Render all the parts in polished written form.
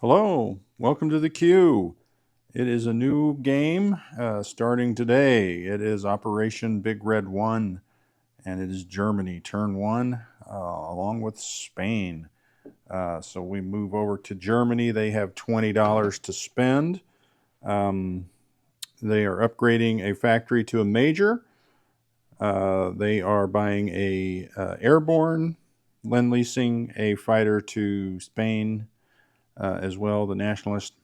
Hello, welcome to the queue. It is a new game starting today. It is Operation Big Red 1, and it is Germany, turn 1, along with Spain. So we move over to Germany. They have $20 to spend. They are upgrading a factory to a major. They are buying a airborne, lend-leasing a fighter to Spain as well, the nationalist,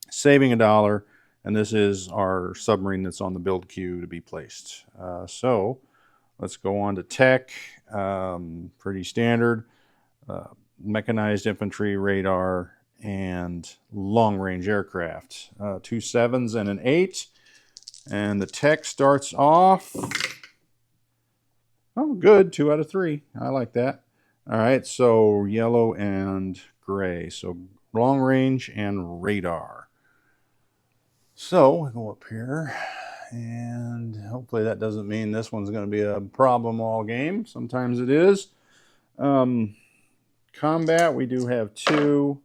saving $1, and this is our submarine that's on the build queue to be placed. So let's go on to tech. Pretty standard. Mechanized infantry, radar, and long-range aircraft. 2 7s and an 8. And the tech starts off... Oh, good. 2 out of 3. I like that. All right, so yellow and gray. So long range and radar. So we'll go up here, and hopefully that doesn't mean this one's going to be a problem all game. Sometimes it is. Combat, we do have 2.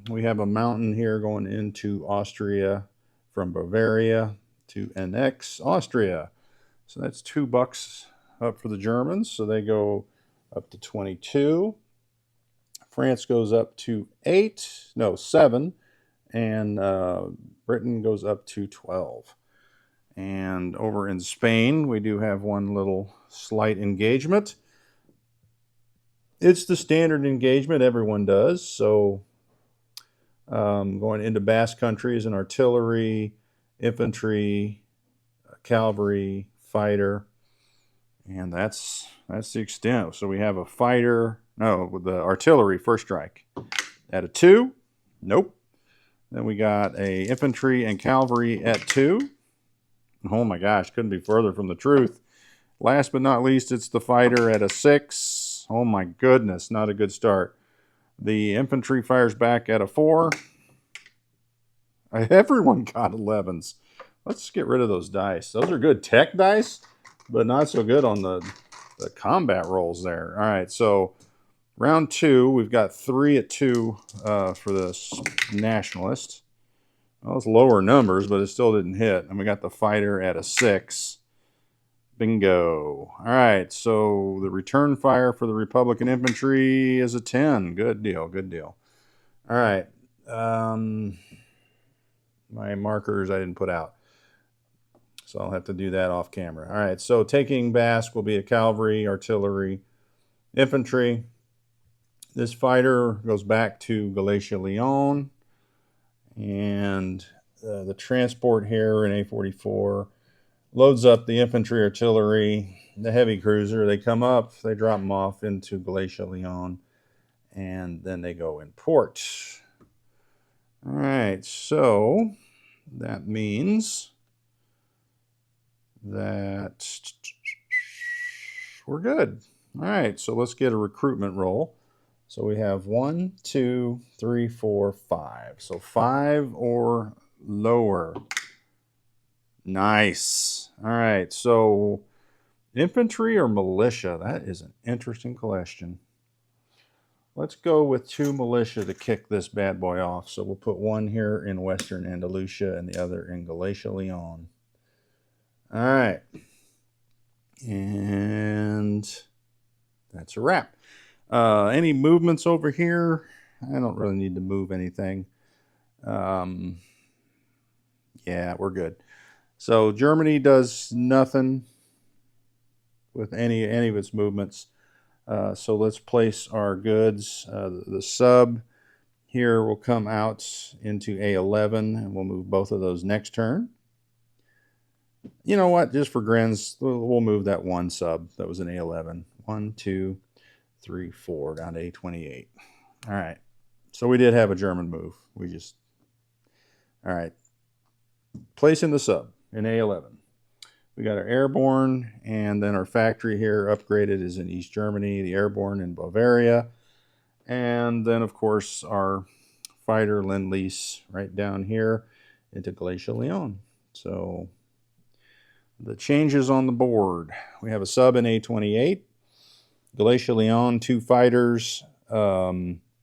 We have a mountain here going into Austria from Bavaria to NX, Austria. So that's $2 up for the Germans. So they go up to 22. France goes up to 7, and Britain goes up to 12. And over in Spain, we do have one little slight engagement. It's the standard engagement everyone does. So going into Basque Country is an artillery, infantry, cavalry, fighter, and that's the extent. So we have a fighter, with the artillery first strike at a 2. Nope. Then we got a infantry and cavalry at 2. Oh my gosh, couldn't be further from the truth. Last but not least, it's the fighter at a 6. Oh my goodness, not a good start. The infantry fires back at a 4. Everyone got 11s. Let's get rid of those dice. Those are good tech dice, but not so good on the combat rolls there. All right, so round 2, we've got 3 at 2 for this nationalist. Well, it's lower numbers, but it still didn't hit. And we got the fighter at a 6. Bingo. All right, so the return fire for the Republican infantry is a 10. Good deal, good deal. All right. My markers I didn't put out, so I'll have to do that off camera. All right, so taking Basque will be a cavalry, artillery, infantry. This fighter goes back to Galicia-Leon, and the transport here in A-44 loads up the infantry, artillery, the heavy cruiser. They come up, they drop them off into Galicia-Leon, and then they go in port. All right, so that means that we're good. All right, so let's get a recruitment roll. So we have 1, 2, 3, 4, 5. So 5 or lower. Nice. All right, so infantry or militia? That is an interesting question. Let's go with 2 militia to kick this bad boy off. So we'll put 1 here in Western Andalusia and the other in Galicia-Leon. All right. And that's a wrap. Any movements over here? I don't really need to move anything. Yeah, we're good. So Germany does nothing with any of its movements. So let's place our goods. The sub here will come out into A11, and we'll move both of those next turn. You know what? Just for grins, we'll move that 1 sub that was in A11. 1, 2, 3, 4, down to A28. All right. So we did have a German move. All right. Placing the sub in A11. We got our airborne, and then our factory here upgraded is in East Germany, the airborne in Bavaria, and then, of course, our fighter Lend-Lease right down here into Galicia-Leon. So the changes on the board. We have a sub in A28, Galicia-Leon, 2 fighters,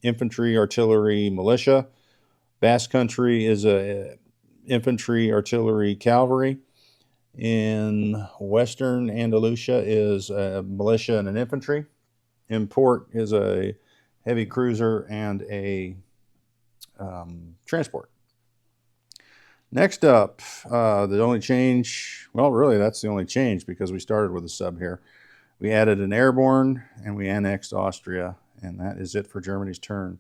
infantry, artillery, militia. Basque Country is a infantry, artillery, cavalry. In Western Andalusia is a militia and an infantry. Import is a heavy cruiser and a transport. Next up, the only change, well, really that's the only change because we started with a sub here. We added an airborne and we annexed Austria, and that is it for Germany's turn.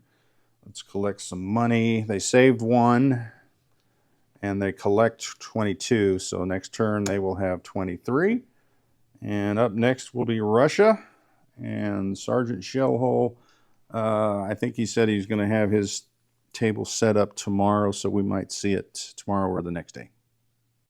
Let's collect some money. They saved 1 and they collect 22, so next turn they will have 23. And up next will be Russia and Sergeant Shellhole. I think he said he's going to have his table set up tomorrow, so we might see it tomorrow or the next day.